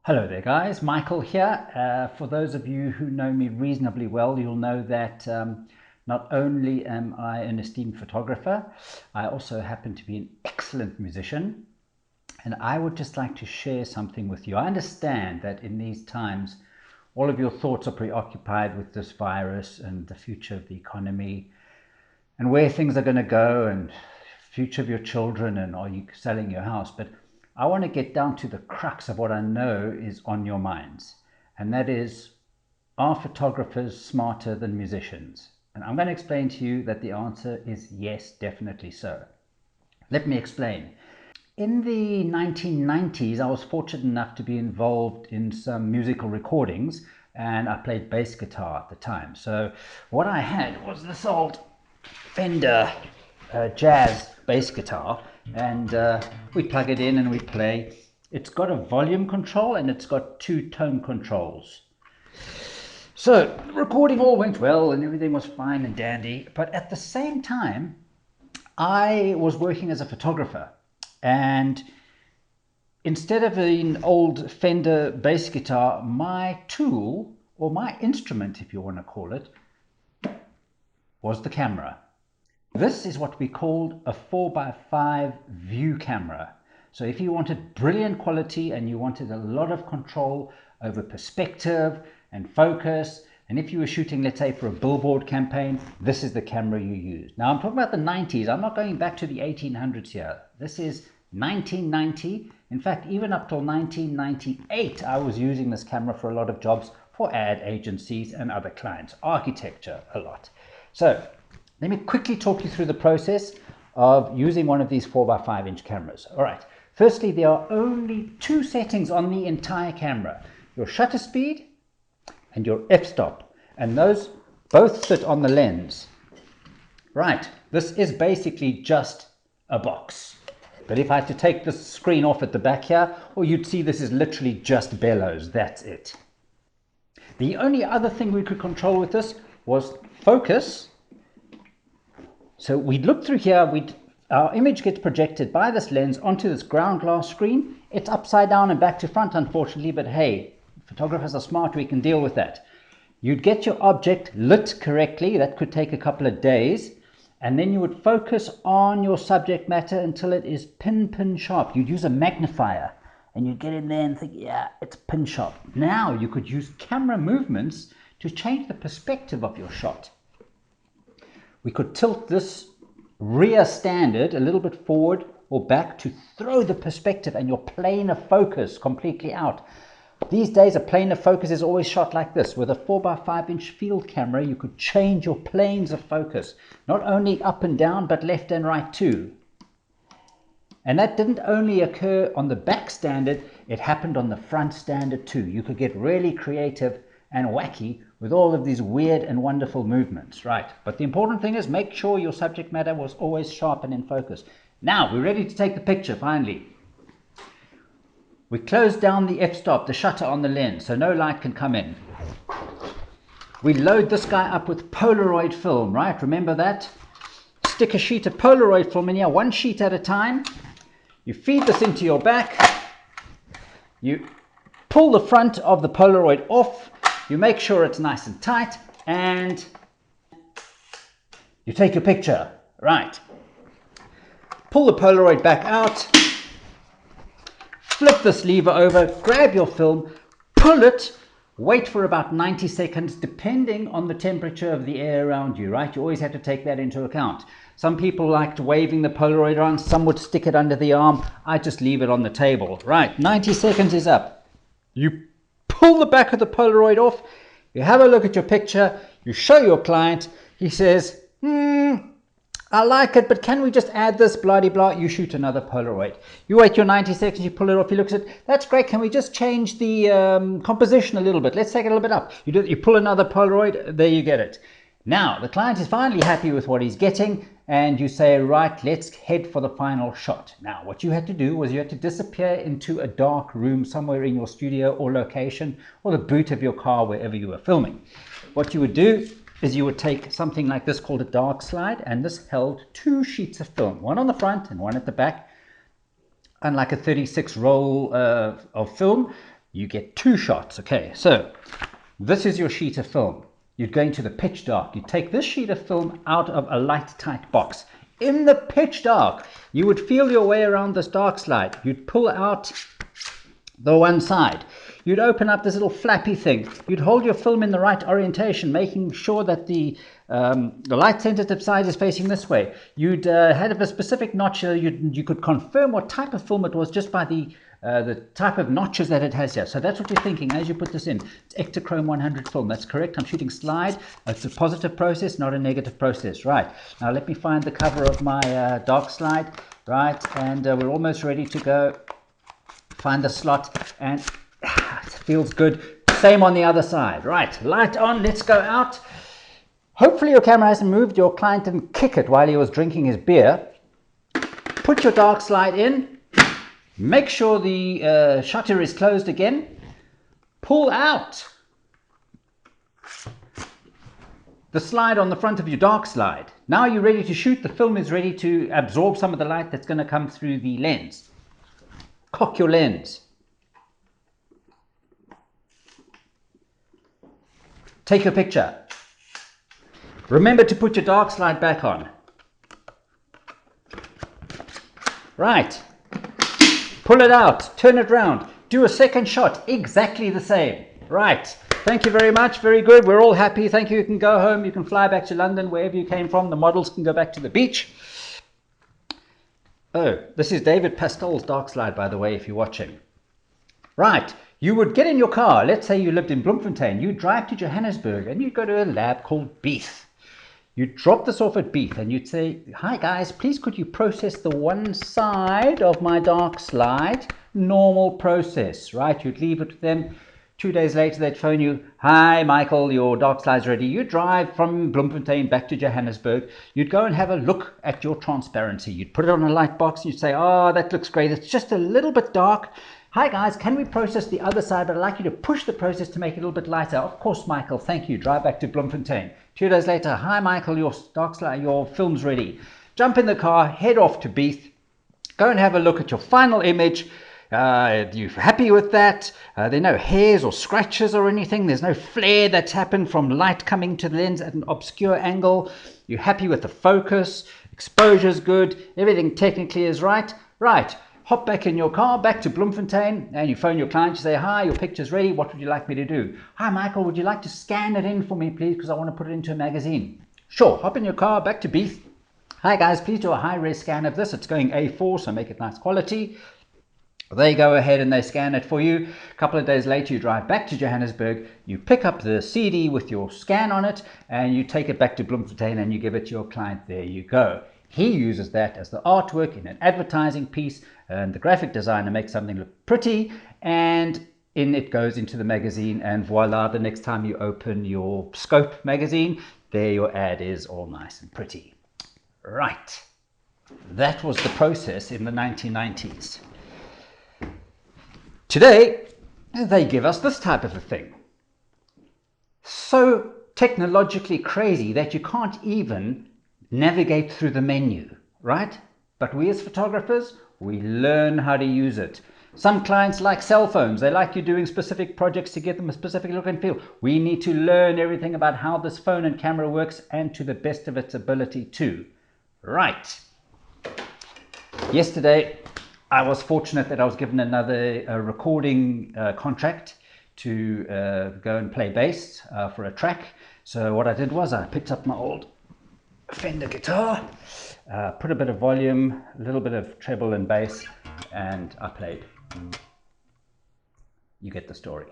Hello there guys, Michael here. For those of you who know me reasonably well, you'll know that not only am I an esteemed photographer, I also happen to be an excellent musician, and I would just like to share something with you. I understand that in these times all of your thoughts are preoccupied with this virus and the future of the economy and where things are going to go and future of your children and are you selling your house, but I want to get down to the crux of what I know is on your minds, and that is, are photographers smarter than musicians? And I'm going to explain to you that the answer is yes, definitely so. Let me explain. In the 1990s, I was fortunate enough to be involved in some musical recordings, and I played bass guitar at the time. So what I had was this old Fender jazz bass guitar, and we plug it in and we play. It's got a volume control and it's got two tone controls. So recording all went well and everything was fine and dandy, but at the same time I was working as a photographer, and instead of an old Fender bass guitar, my tool, or my instrument if you want to call it, was the camera. This is what we called a 4x5 view camera. So if you wanted brilliant quality and you wanted a lot of control over perspective and focus, and if you were shooting, let's say, for a billboard campaign, this is the camera you used. Now I'm talking about the 90s. I'm not going back to the 1800s here. This is 1990. In fact, even up till 1998, I was using this camera for a lot of jobs for ad agencies and other clients, architecture a lot. So let me quickly talk you through the process of using one of these 4x5-inch cameras. All right, firstly, there are only two settings on the entire camera: your shutter speed and your f-stop, and those both sit on the lens. Right, this is basically just a box. But if I had to take this screen off at the back here, well, you'd see this is literally just bellows, that's it. The only other thing we could control with this was focus. So we'd look through here, our image gets projected by this lens onto this ground glass screen. It's upside down and back to front, unfortunately, but hey, photographers are smart, we can deal with that. You'd get your object lit correctly, that could take a couple of days, and then you would focus on your subject matter until it is pin sharp. You'd use a magnifier and you'd get in there and think, yeah, it's pin sharp. Now you could use camera movements to change the perspective of your shot. We could tilt this rear standard a little bit forward or back to throw the perspective and your plane of focus completely out. These days, a plane of focus is always shot like this. With a 4x5-inch field camera, you could change your planes of focus, not only up and down, but left and right too. And that didn't only occur on the back standard, it happened on the front standard too. You could get really creative and wacky with all of these weird and wonderful movements, right? But the important thing is make sure your subject matter was always sharp and in focus. Now we're ready to take the picture finally. We close down the f-stop, the shutter on the lens, so no light can come in. We load this guy up with Polaroid film, right? Remember that? Stick a sheet of Polaroid film in here, one sheet at a time. You feed this into your back. You pull the front of the Polaroid off. You make sure it's nice and tight, and you take your picture. Right. Pull the Polaroid back out. Flip this lever over, grab your film, pull it, wait for about 90 seconds, depending on the temperature of the air around you, right? You always have to take that into account. Some people liked waving the Polaroid around, some would stick it under the arm. I just leave it on the table. Right, 90 seconds is up. You pull the back of the Polaroid off, you have a look at your picture, you show your client, he says, I like it, but can we just add this, blah, blah, blah. You shoot another Polaroid. You wait your 90 seconds, you pull it off, he looks at it, that's great, can we just change the composition a little bit? Let's take it a little bit up. You pull another Polaroid, there you get it. Now, the client is finally happy with what he's getting, and you say, right, let's head for the final shot. Now, what you had to do was you had to disappear into a dark room somewhere in your studio or location, or the boot of your car, wherever you were filming. What you would do is you would take something like this called a dark slide, and this held two sheets of film, one on the front and one at the back. Unlike a 36 roll of film, you get 2 shots. Okay, so this is your sheet of film. You'd go into the pitch dark. You take this sheet of film out of a light tight box. In the pitch dark, you would feel your way around this dark slide. You'd pull out the one side. You'd open up this little flappy thing. You'd hold your film in the right orientation, making sure that the light sensitive side is facing this way. You'd have a specific notch. You could confirm what type of film it was just by the type of notches that it has here. So that's what you're thinking as you put this in. It's Ektachrome 100 film. That's correct. I'm shooting slide. It's a positive process, not a negative process. Right. Now let me find the cover of my dark slide. Right. And we're almost ready to go. Find the slot, and it feels good. Same on the other side. Right. Light on. Let's go out. Hopefully your camera hasn't moved. Your client didn't kick it while he was drinking his beer. Put your dark slide in. Make sure the shutter is closed again. Pull out the slide on the front of your dark slide. Now you're ready to shoot. The film is ready to absorb some of the light that's going to come through the lens. Cock your lens. Take a picture. Remember to put your dark slide back on. Right. Pull it out. Turn it round. Do a second shot. Exactly the same. Right. Thank you very much. Very good. We're all happy. Thank you. You can go home. You can fly back to London, wherever you came from. The models can go back to the beach. Oh, this is David Pastel's dark slide, by the way, if you're watching. Right. You would get in your car. Let's say you lived in Bloemfontein. You'd drive to Johannesburg and you'd go to a lab called Beith. You'd drop this off at Beith and you'd say, "Hi guys, please could you process the one side of my dark slide?" Normal process, right? You'd leave it with them. 2 days later, they'd phone you, "Hi Michael, your dark slide's ready." You drive from Bloemfontein back to Johannesburg. You'd go and have a look at your transparency. You'd put it on a light box and you'd say, "Oh, that looks great. It's just a little bit dark. Hi guys, can we process the other side? But I'd like you to push the process to make it a little bit lighter." "Of course, Michael, thank you." Drive back to Bloemfontein. 2 days later, "Hi Michael, your dark slide, your film's ready." Jump in the car, head off to Beith. Go and have a look at your final image. You happy with that? There are no hairs or scratches or anything. There's no flare that's happened from light coming to the lens at an obscure angle. You're happy with the focus. Exposure's good. Everything technically is right. Right. Hop back in your car, back to Bloemfontein, and you phone your client. You say, "Hi, your picture's ready. What would you like me to do?" "Hi, Michael, would you like to scan it in for me, please, because I want to put it into a magazine?" "Sure." Hop in your car, back to Beith. "Hi, guys, please do a high-res scan of this. It's going A4, so make it nice quality." They go ahead and they scan it for you. A couple of days later, you drive back to Johannesburg. You pick up the CD with your scan on it, and you take it back to Bloemfontein, and you give it to your client. There you go. He uses that as the artwork in an advertising piece, and the graphic designer makes something look pretty, and in it goes into the magazine, and voila, the next time you open your Scope magazine, there your ad is all nice and pretty. Right. That was the process in the 1990s. Today, they give us this type of a thing. So technologically crazy that you can't even navigate through the menu, right? But we as photographers, we learn how to use it. Some clients like cell phones. They like you doing specific projects to get them a specific look and feel. We need to learn everything about how this phone and camera works, and to the best of its ability too. Right. Yesterday, I was fortunate that I was given another recording contract to go and play bass for a track. So what I did was I picked up my old Fender guitar, put a bit of volume, a little bit of treble and bass, and I played. You get the story.